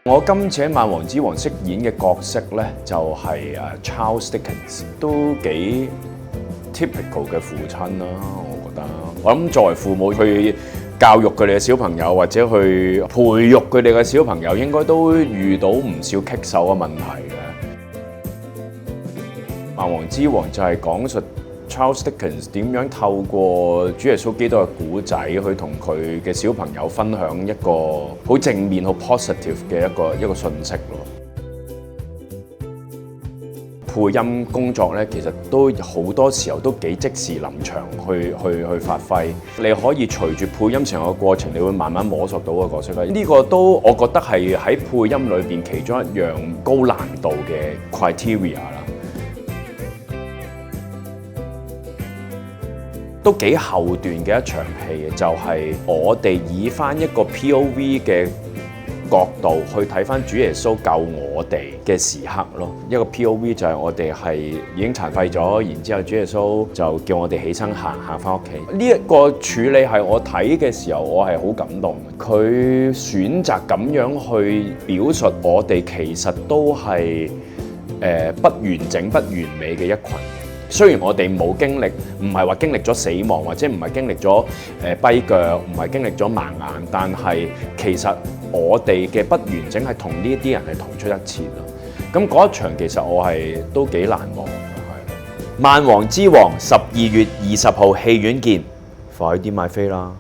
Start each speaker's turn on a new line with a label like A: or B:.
A: 我今次喺《萬王之王》飾演嘅角色咧，就係Charles Dickens， 都幾 typical 嘅父親啦。我覺得，我諗作為父母去教育佢哋嘅小朋友，或者去培育佢哋嘅小朋友，應該都遇到唔少棘手嘅問題嘅。《萬王之王》就係講述Charles Dickens 點樣透過主耶穌基督嘅故仔，去同佢嘅小朋友分享一個好正面、好 positive 嘅一個信息咯。配音工作咧，其實都好多時候都幾即時臨場去發揮。你可以隨住配音成個過程，你會慢慢摸索到個角色啦。呢個都我覺得係喺配音裏邊其中一樣高難度嘅 criteria 啦。都幾後段嘅一場戲，就係我哋以翻一個 POV 嘅角度去睇翻主耶穌救我哋嘅時刻咯。一個 POV 就係我哋係已經殘廢咗，然之後主耶穌就叫我哋起身行翻屋企。呢一個處理係我睇嘅時候，我係好感動。佢選擇咁樣去表述我哋其實都係不完整、不完美嘅一群。雖然我哋冇經歷，唔係話經歷咗死亡，或者唔係經歷咗跛腳，唔係經歷咗盲眼，但係其實我哋嘅不完整係同呢啲人係同出一轍咯。咁嗰一場其實我係都幾難忘嘅。係《萬王之王》12月20號戲院見，快啲買飛啦！